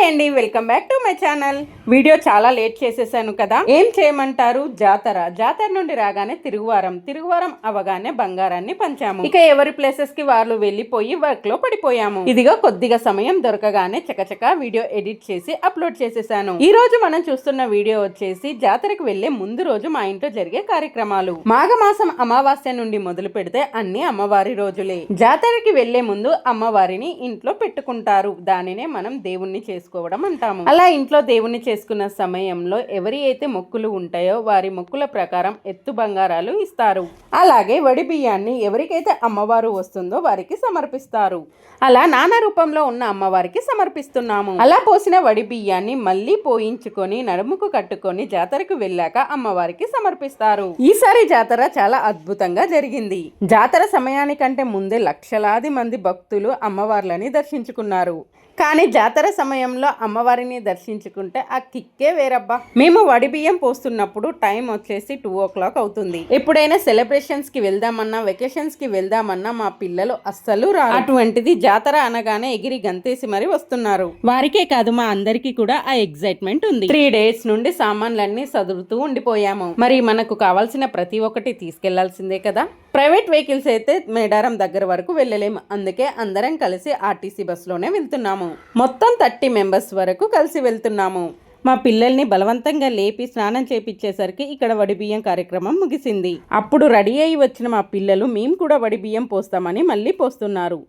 అండి, welcome back to my channel. Video చాలా late చేసేసాను కదా, ఏం చేయమంటారు. జాతర నుండి రాగానే తిరుగువారం అవగానే బంగారాన్ని పంచాము. ఇక ఎవరి ప్లేసెస్ కి వాళ్ళు వెళ్ళిపోయి వర్క్ లో పడిపోయాము. ఇదిగో కొద్దిగా సమయం దొరకగానే చకచకా వీడియో ఎడిట్ చేసి అప్లోడ్ చేసేసాను. ఈ రోజు మనం చూస్తున్న వీడియో వచ్చేసి జాతరకు వెళ్లే ముందు రోజు మా ఇంట్లో జరిగే కార్యక్రమాలు. మాఘమాసం అమావాస్య నుండి మొదలు పెడితే అన్ని అమ్మవారి రోజులే. జాతరకి వెళ్లే ముందు అమ్మవారిని ఇంట్లో పెట్టుకుంటారు. దానినే మనం దేవుణ్ణి చేసుకోవడం అంటాము. అలా ఇంట్లో దేవుణ్ణి చేసుకున్న సమయంలో ఎవరి అయితే మొక్కులు ఉంటాయో వారి మొక్కుల ప్రకారం ఎత్తు బంగారాలు ఇస్తారు. అలాగే వడి బియ్యాన్ని ఎవరికైతే అమ్మవారు వస్తుందో వారికి సమర్పిస్తారు. అలా నానా రూపంలో ఉన్న అమ్మవారికి సమర్పిస్తున్నాము. అలా పోసిన వడి బియ్యాన్ని మళ్ళీ పోయించుకొని నడుముకు కట్టుకొని జాతరకు వెళ్ళాక అమ్మవారికి సమర్పిస్తారు. ఈసారి జాతర చాలా అద్భుతంగా జరిగింది. జాతర సమయానికంటే ముందే లక్షలాది మంది భక్తులు అమ్మవార్లని దర్శించుకున్నారు. కానీ జాతర సమయంలో అమ్మవారిని దర్శించుకుంటే ఆ కిక్కే వేరబ్బా. మేము వడి బియ్యం పోస్తున్నప్పుడు టైం వచ్చేసి 2 o'clock అవుతుంది. ఎప్పుడైనా సెలబ్రేషన్స్ కి వెళ్దామన్నా, వెకేషన్స్ కి వెళ్దామన్నా మా పిల్లలు అస్సలు రారు. అటువంటిది జాతర అనగానే ఎగిరి గంతేసి మరి వస్తున్నారు. వారికే కాదు మా అందరికీ కూడా ఆ ఎగ్జైట్మెంట్ ఉంది. 3 days నుండి సామాన్లన్నీ సదురుతూ ఉండిపోయాము. మరి మనకు కావాల్సిన ప్రతి ఒక్కటి తీసుకెళ్లాల్సిందే కదా. ప్రైవేట్ వెహికల్స్ అయితే మేడారం దగ్గర వరకు వెళ్ళలేము. అందుకే అందరం కలిసి ఆర్టీసీ బస్సులోనే వెళ్తున్నాము. మొత్తం 30 members వరకు కలిసి వెళ్తున్నాము. మా పిల్లల్ని బలవంతంగా లేపి స్నానం చేపించేసరికి ఇక్కడ వడిబియ్యం కార్యక్రమం ముగిసింది. అప్పుడు రెడీ అయి వచ్చిన మా పిల్లలు మేము కూడా వడిబియ్యం పోస్తామని మళ్ళీ పోస్తున్నారు.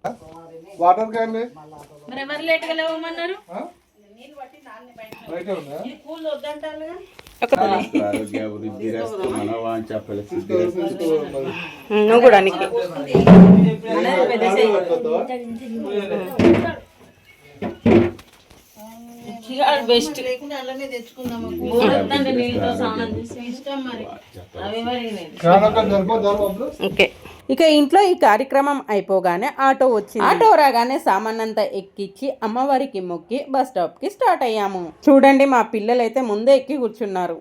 నువ్వు కూడా బెస్ట్ ఓకే. ఇక ఇంట్లో ఈ కార్యక్రమం అయిపోగానే ఆటో వచ్చింది. ఆటో రాగానే సామానంతా ఎక్కించి అమ్మవారికి మొక్కి బస్ స్టాప్ కి స్టార్ట్ అయ్యాము. చూడండి మా పిల్లలైతే ముందే ఎక్కి కూర్చున్నారు.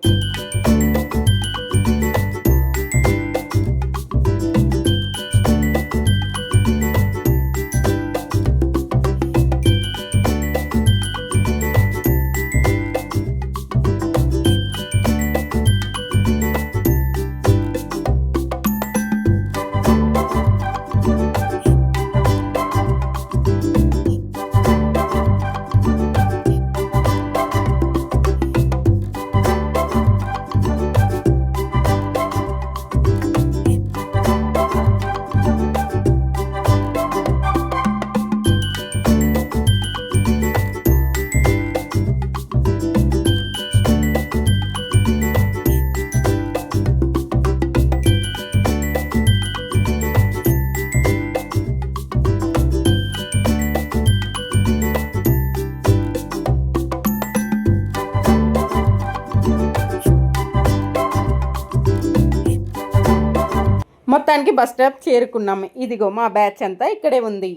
మొత్తానికి బస్ స్టాప్ చేరుకున్నాము. ఇదిగో మా బ్యాచ్ అంతా ఇక్కడే ఉంది.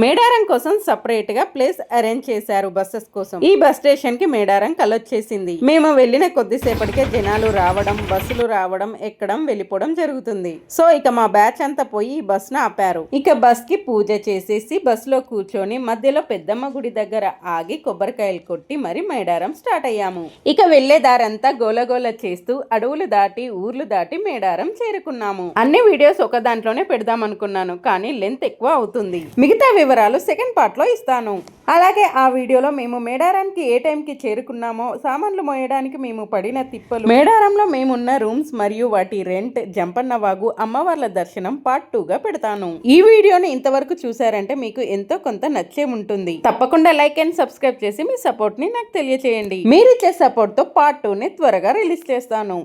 మేడారం కోసం సపరేట్ గా ప్లేస్ అరేంజ్ చేశారు బస్సెస్ కోసం. ఈ బస్ స్టేషన్ కి మేడారం కలొచ్చేసింది. మేము వెళ్ళిన కొద్దిసేపటికే జనాలు రావడం, బస్సులు రావడం, ఎక్కడం, వెళ్ళిపోవడం జరుగుతుంది. సో ఇక మా బ్యాచ్ అంతా పోయి ఈ బస్ ను ఆపారు. ఇక బస్ కి పూజ చేసేసి బస్ లో కూర్చొని మధ్యలో పెద్దమ్మ గుడి దగ్గర ఆగి కొబ్బరికాయలు కొట్టి మరి మేడారం స్టార్ట్ అయ్యాము. ఇక వెళ్లే దారంతా గోలగోల చేస్తూ అడవులు దాటి ఊర్లు దాటి మేడారం చేరుకున్నాము. అన్ని వీడియోస్ ఒక దాంట్లోనే పెడదాం అనుకున్నాను, కానీ లెంత్ ఎక్కువ అవుతుంది. మిగతా వివరాలు సెకండ్ పార్ట్ లో ఇస్తాను. అలాగే ఆ వీడియోలో మేము మేడారానికి ఏ టైంకి చేరుకున్నామో, సామాన్లు మోయడానికి మేము పడిన తిప్పలు, మేడారంలో మేమున్న రూమ్స్ మరియు వాటి రెంట్, జంపన్న వాగు, అమ్మవార్ల దర్శనం పార్ట్ 2గా పెడతాను. ఈ వీడియోని ఇంతవరకు చూసారంటే మీకు ఎంతో కొంత నచ్చే ఉంటుంది. తప్పకుండా లైక్ అండ్ సబ్స్క్రైబ్ చేసి మీ సపోర్ట్ ని నాకు తెలియచేయండి. మీరిచ్చే సపోర్ట్ తో పార్ట్ 2ని త్వరగా రిలీజ్ చేస్తాను.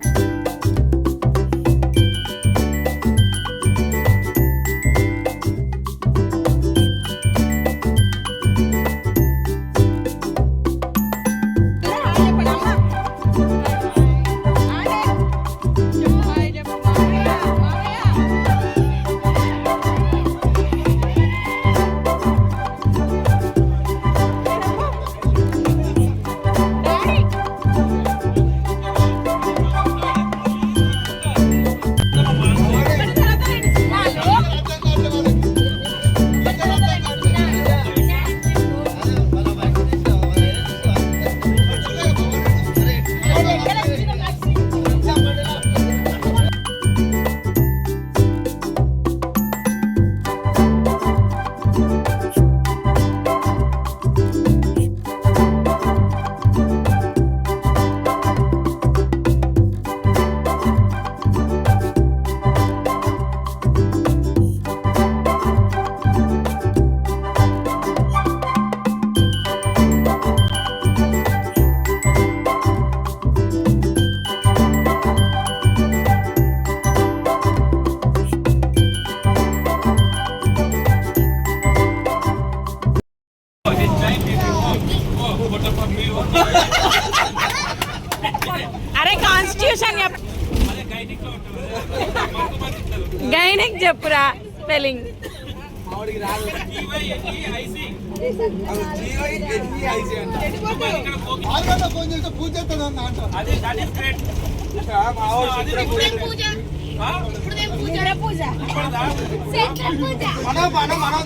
అరే కాన్స్టిట్యూషన్ గైనిక్ చెప్పురా స్పెల్లింగ్. మనం